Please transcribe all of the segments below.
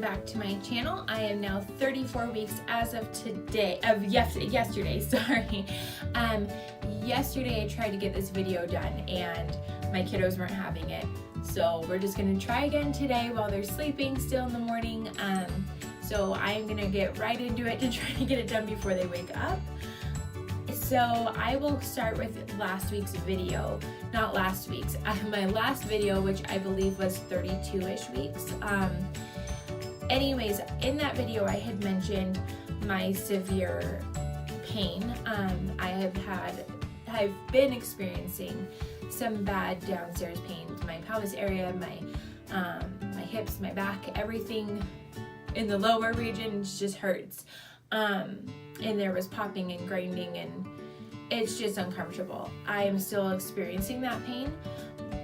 back to my channel. I am now 34 weeks as of yesterday, sorry. Yesterday I tried to get this video done and my kiddos weren't having it. So we're just gonna try again today while they're sleeping still in the morning. So I'm gonna get right into it to try to get it done before they wake up. So I will start with last week's video, not last week's, my last video, which I believe was 32-ish weeks. Anyways, in that video I had mentioned my severe pain. I've been experiencing some bad downstairs pains, my pelvis area, my hips, my back, everything in the lower regions just hurts. And there was popping and grinding and it's just uncomfortable. I am still experiencing that pain,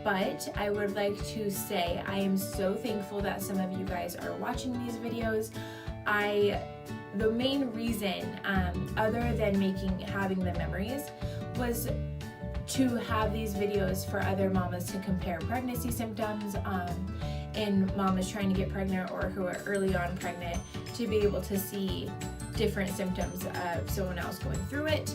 but I would like to say I am so thankful that some of you guys are watching these videos. The main reason, other than having the memories, was to have these videos for other mamas to compare pregnancy symptoms and mamas trying to get pregnant or who are early on pregnant, to be able to see different symptoms of someone else going through it.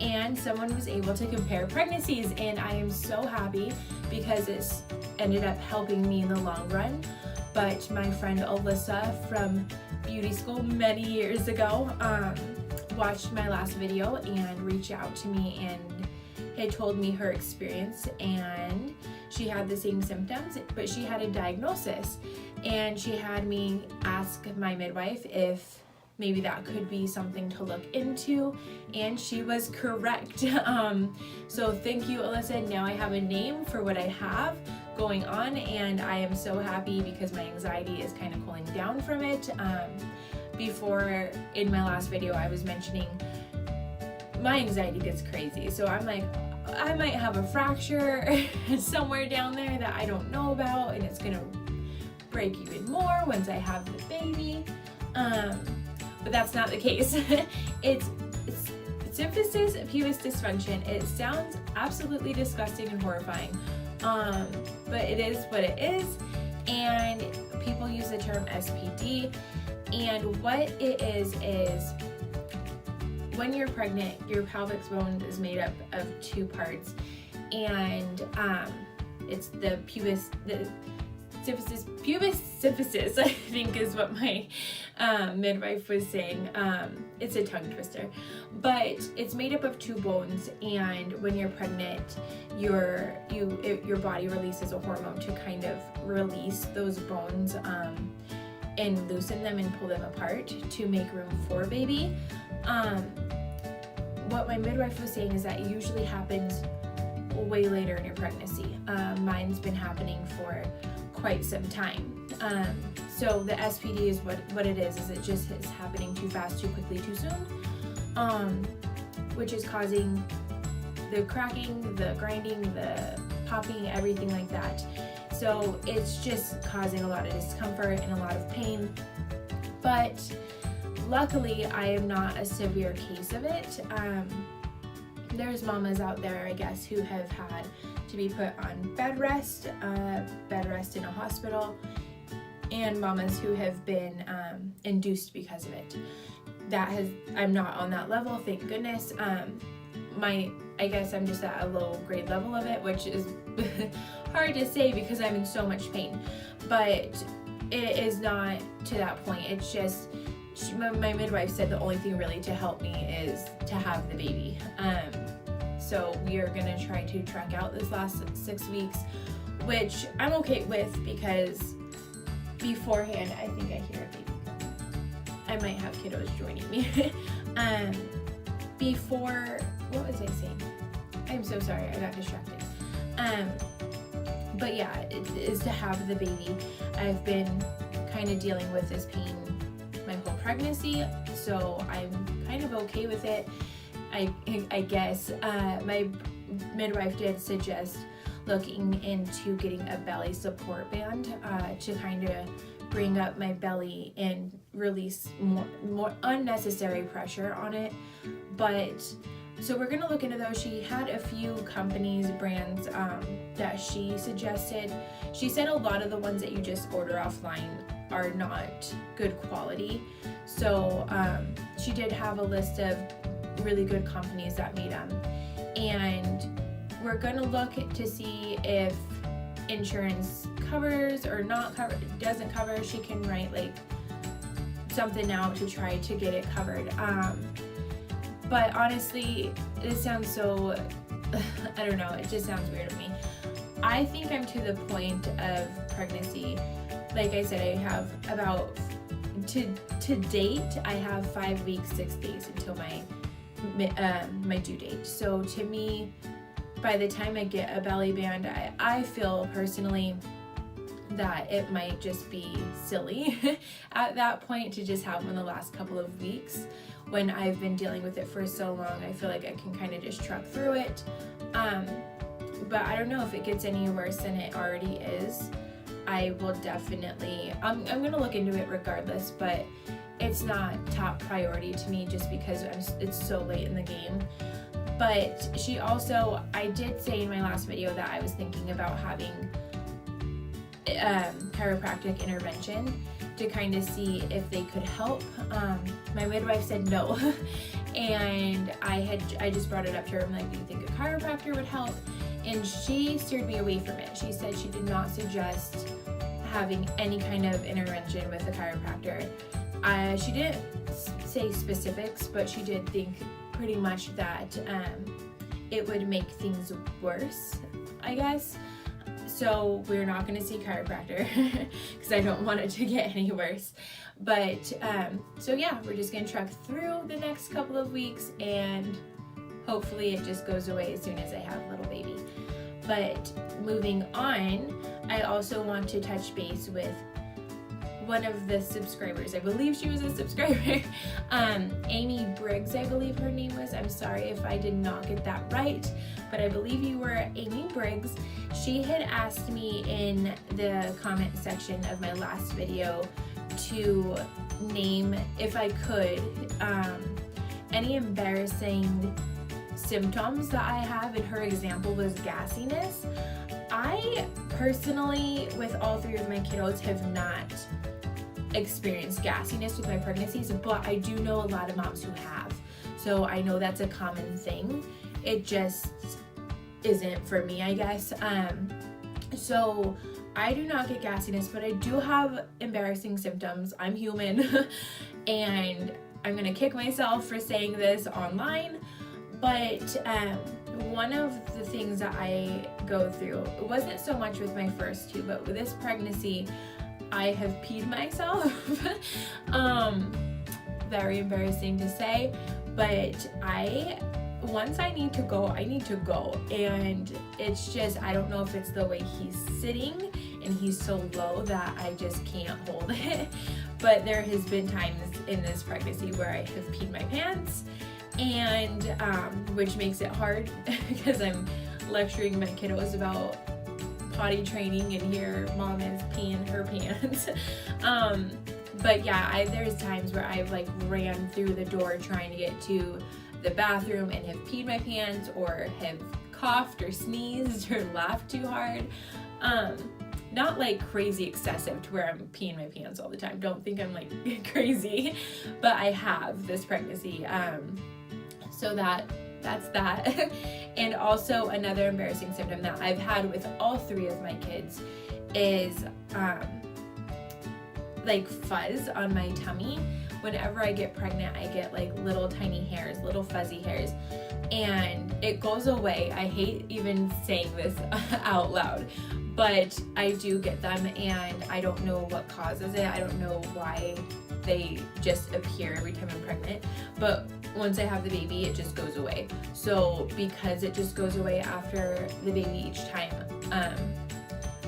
And someone was able to compare pregnancies, and I am so happy because it's ended up helping me in the long run. But my friend Alyssa from beauty school many years ago watched my last video and reached out to me and had told me her experience, and she had the same symptoms, but she had a diagnosis, and she had me ask my midwife if maybe that could be something to look into, and she was correct. So thank you, Alyssa. Now I have a name for what I have going on, and I am so happy because my anxiety is kind of cooling down from it. Before, in my last video, I was mentioning my anxiety gets crazy. So I'm like, I might have a fracture somewhere down there that I don't know about, and it's gonna break even more once I have the baby. But that's not the case. It's symphysis pubis dysfunction. It sounds absolutely disgusting and horrifying, but it is what it is, and people use the term SPD, and what it is when you're pregnant, your pelvic bone is made up of two parts, and it's the pubis symphysis, I think is what my midwife was saying. It's a tongue twister, but it's made up of two bones, and when you're pregnant, your body releases a hormone to kind of release those bones and loosen them and pull them apart to make room for baby. What my midwife was saying is that it usually happens way later in your pregnancy. Mine's been happening for quite some time. So the SPD is what it is it just is happening too fast, too quickly, too soon, which is causing the cracking, the grinding, the popping, everything like that. So it's just causing a lot of discomfort and a lot of pain. But luckily, I am not a severe case of it. There's mamas out there, I guess, who have had to be put on bed rest in a hospital, and mamas who have been induced because of it. I'm not on that level, thank goodness. I guess I'm just at a low grade level of it, which is hard to say because I'm in so much pain, but it is not to that point. It's just, my midwife said the only thing really to help me is to have the baby. So we are gonna try to track out this last 6 weeks, which I'm okay with because beforehand, I think I hear a baby. I might have kiddos joining me. What was I saying? I'm so sorry, I got distracted. But yeah, it is to have the baby. I've been kind of dealing with this pain my whole pregnancy, so I'm kind of okay with it. I guess my midwife did suggest looking into getting a belly support band to kind of bring up my belly and release more unnecessary pressure on it. But so we're gonna look into those. She had a few companies, brands that she suggested. She said a lot of the ones that you just order offline are not good quality. So she did have a list of really good companies that made them, and we're gonna look to see if insurance covers or not cover, doesn't cover. She can write like something out to try to get it covered. But honestly, this sounds so, I don't know, it just sounds weird to me. I think I'm to the point of pregnancy. Like I said, I have about, to date, I have 5 weeks, 6 days until my due date. So to me, by the time I get a belly band, I feel personally that it might just be silly at that point to just have one the last couple of weeks. When I've been dealing with it for so long, I feel like I can kind of just truck through it. But I don't know if it gets any worse than it already is. I will definitely, I'm gonna look into it regardless, but it's not top priority to me just because it's so late in the game. But she also, I did say in my last video that I was thinking about having chiropractic intervention to kind of see if they could help. My midwife said no, and I just brought it up to her. I'm like, do you think a chiropractor would help? And she steered me away from it. She said she did not suggest having any kind of intervention with a chiropractor. She didn't say specifics, but she did think pretty much that it would make things worse, I guess. So we're not going to see chiropractor because I don't want it to get any worse. But so yeah, we're just going to truck through the next couple of weeks, and hopefully it just goes away as soon as I have a little baby. But moving on, I also want to touch base with one of the subscribers. I believe she was a subscriber. Amy Briggs, I believe her name was. I'm sorry if I did not get that right, but I believe you were Amy Briggs. She had asked me in the comment section of my last video to name, if I could, any embarrassing symptoms that I have, and her example was gassiness. I personally, with all 3 of my kiddos, have not experienced gassiness with my pregnancies, but I do know a lot of moms who have. So I know that's a common thing. It just isn't for me, I guess. So I do not get gassiness, but I do have embarrassing symptoms. I'm human and I'm gonna kick myself for saying this online, but one of the things that I go through, it wasn't so much with my first 2, but with this pregnancy, I have peed myself. Very embarrassing to say, but once I need to go, I need to go. And it's just, I don't know if it's the way he's sitting and he's so low that I just can't hold it. But there has been times in this pregnancy where I have peed my pants, and which makes it hard because I'm lecturing my kiddos about potty training, and here mom is peeing her pants. But yeah, there's times where I've like ran through the door trying to get to the bathroom and have peed my pants, or have coughed or sneezed or laughed too hard. Not like crazy excessive to where I'm peeing my pants all the time. Don't think I'm like crazy, but I have this pregnancy. So that's that. And also another embarrassing symptom that I've had with all 3 of my kids is like fuzz on my tummy. Whenever I get pregnant, I get like little tiny hairs, little fuzzy hairs, and it goes away. I hate even saying this out loud, but I do get them, and I don't know what causes it. I don't know why they just appear every time I'm pregnant, but once I have the baby, it just goes away. So because it just goes away after the baby each time,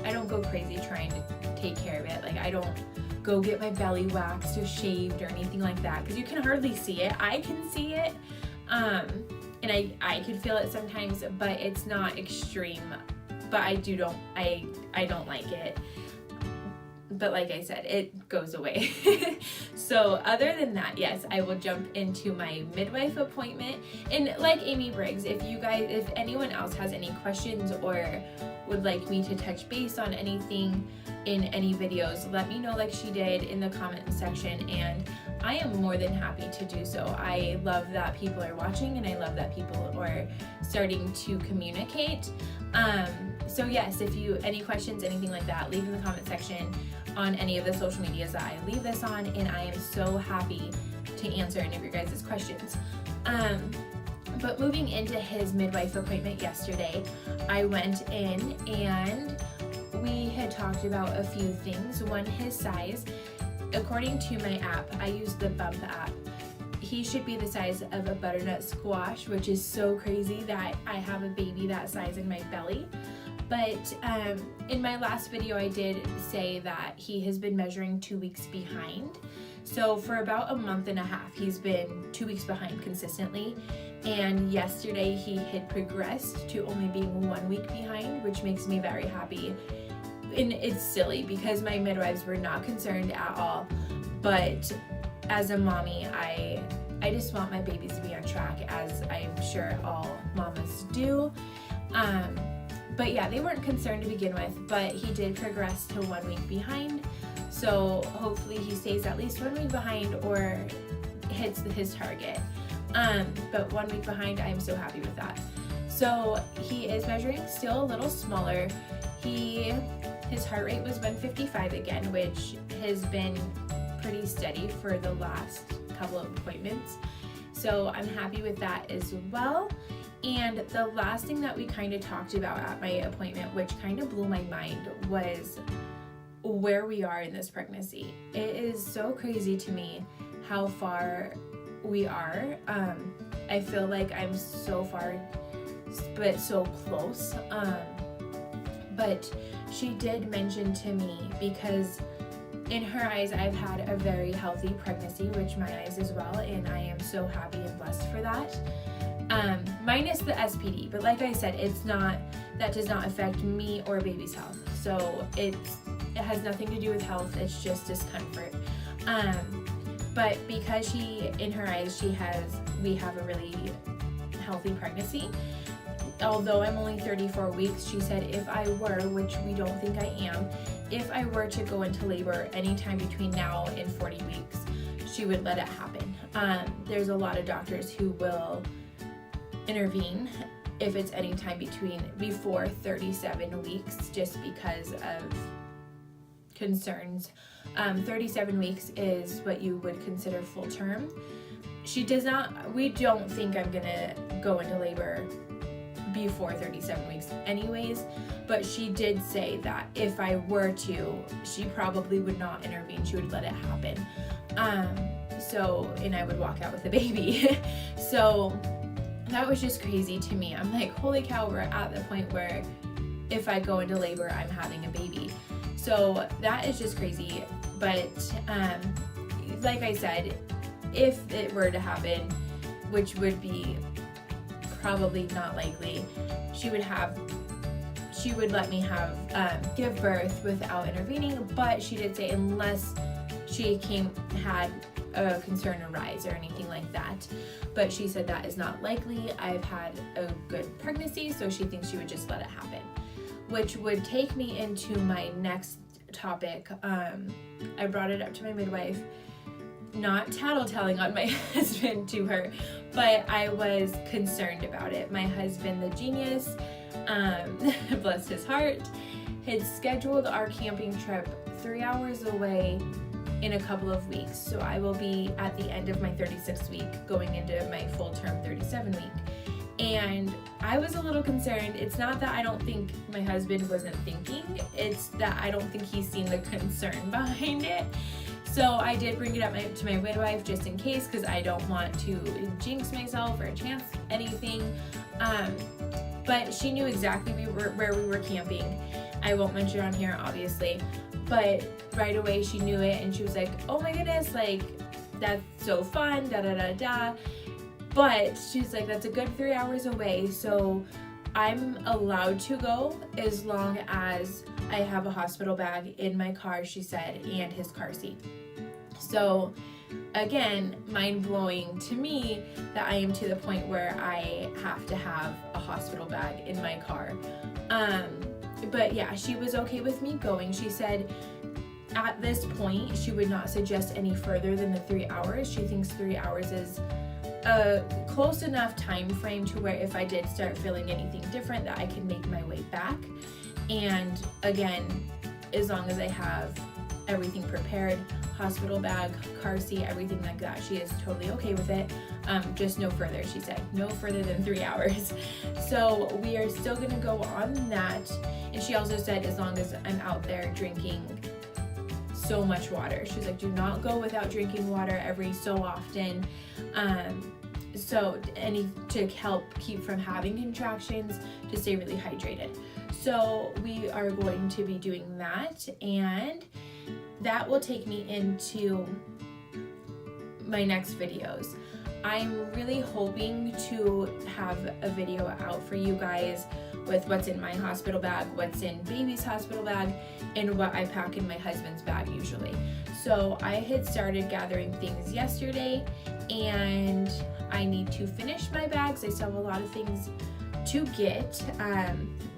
I don't go crazy trying to take care of it. Like, I don't go get my belly waxed or shaved or anything like that, because you can hardly see it. I can see it, and I can feel it sometimes, but it's not extreme. But I don't like it. but like I said, it goes away. So other than that, yes, I will jump into my midwife appointment. And like Amy Briggs, if anyone else has any questions or would like me to touch base on anything in any videos, let me know like she did in the comment section, and I am more than happy to do so. I love that people are watching, and I love that people are starting to communicate. So yes, if you any questions, anything like that, leave in the comment section on any of the social medias that I leave this on, and I am so happy to answer any of your guys' questions. But moving into his midwife appointment yesterday, I went in and we had talked about a few things. One, his size. According to my app, I use the Bump app. He should be the size of a butternut squash, which is so crazy that I have a baby that size in my belly. But in my last video, I did say that he has been measuring 2 weeks behind. So for about a month and a half, he's been 2 weeks behind consistently. And yesterday he had progressed to only being 1 week behind, which makes me very happy. And it's silly because my midwives were not concerned at all. But as a mommy, I just want my babies to be on track, as I'm sure all mamas do. But yeah, they weren't concerned to begin with, but he did progress to 1 week behind. So hopefully he stays at least 1 week behind or hits his target. But 1 week behind, I'm so happy with that. So he is measuring still a little smaller. His heart rate was 155 again, which has been pretty steady for the last couple of appointments. So I'm happy with that as well. And the last thing that we kind of talked about at my appointment, which kind of blew my mind, was where we are in this pregnancy. It is so crazy to me how far we are. I feel like I'm so far, but so close. But she did mention to me, because in her eyes, I've had a very healthy pregnancy, which my eyes as well, and I am so happy and blessed for that. Minus the SPD, but like I said, that does not affect me or baby's health. So it has nothing to do with health, it's just discomfort. But because in her eyes, we have a really healthy pregnancy. Although I'm only 34 weeks, she said if I were, which we don't think I am, if I were to go into labor anytime between now and 40 weeks, she would let it happen. There's a lot of doctors who will intervene if it's any time before 37 weeks, just because of concerns. 37 weeks is what you would consider full term. We don't think I'm gonna go into labor before 37 weeks anyways, but she did say that if I were to, she probably would not intervene, she would let it happen. And I would walk out with the baby. So that was just crazy to me. I'm like, holy cow, we're at the point where if I go into labor, I'm having a baby. So that is just crazy. But like I said, if it were to happen, which would be probably not likely, she would let me give birth without intervening. But she did say unless she had a concern arise or anything like that. But she said that is not likely. I've had a good pregnancy, so she thinks she would just let it happen. Which would take me into my next topic. I brought it up to my midwife, not tattletelling on my husband to her, but I was concerned about it. My husband, the genius, bless his heart, had scheduled our camping trip 3 hours away in a couple of weeks. So I will be at the end of my 36th week going into my full term 37 week. And I was a little concerned. It's not that I don't think my husband wasn't thinking, it's that I don't think he's seen the concern behind it. So I did bring it up to my midwife just in case, because I don't want to jinx myself or chance anything. But she knew exactly where we were camping. I won't mention it on here, obviously. But right away she knew it, and she was like, oh my goodness, like, that's so fun, da da da da. But she's like, that's a good 3 hours away, so I'm allowed to go as long as I have a hospital bag in my car, she said, and his car seat. So again, mind blowing to me that I am to the point where I have to have a hospital bag in my car. But yeah, she was okay with me going. She said at this point she would not suggest any further than the 3 hours. She thinks 3 hours is a close enough time frame to where if I did start feeling anything different, that I can make my way back. And again, as long as I have everything prepared, hospital bag, car seat, everything like that, she is totally okay with it. Just no further, she said, no further than 3 hours. So we are still gonna go on that. And she also said, as long as I'm out there drinking so much water, she's like, do not go without drinking water every so often. So to help keep from having contractions, to stay really hydrated. So we are going to be doing that, and that will take me into my next videos. I'm really hoping to have a video out for you guys with what's in my hospital bag, what's in baby's hospital bag, and what I pack in my husband's bag usually. So I had started gathering things yesterday, and I need to finish my bags. I still have a lot of things to get,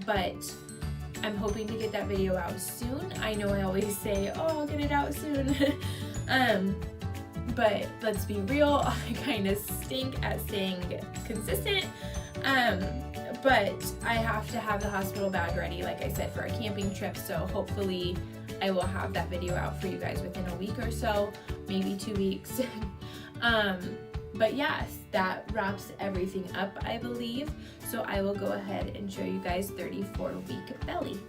but I'm hoping to get that video out soon. I know I always say, oh, I'll get it out soon. But let's be real, I kind of stink at staying consistent. But I have to have the hospital bag ready, like I said, for a camping trip. So hopefully I will have that video out for you guys within a week or so, maybe 2 weeks. But yes, that wraps everything up, I believe. So I will go ahead and show you guys 34-week belly.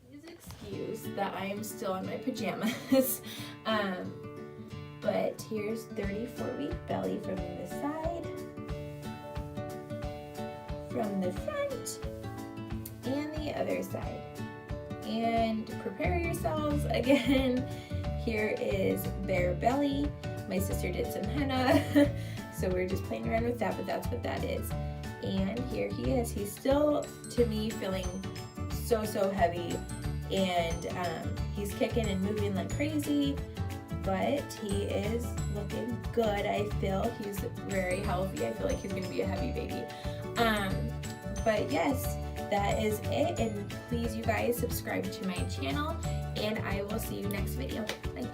Please excuse that I am still in my pajamas. But here's 34-week belly from the side, from the front, and the other side. And prepare yourselves again. Here is bare belly. My sister did some henna, so we're just playing around with that, but that's what that is. And here he is. He's still, to me, feeling so heavy, and he's kicking and moving like crazy, but he is looking good. I feel he's very healthy. I feel like he's gonna be a heavy baby. But yes, that is it, and please, you guys, subscribe to my channel, and I will see you next video. Bye.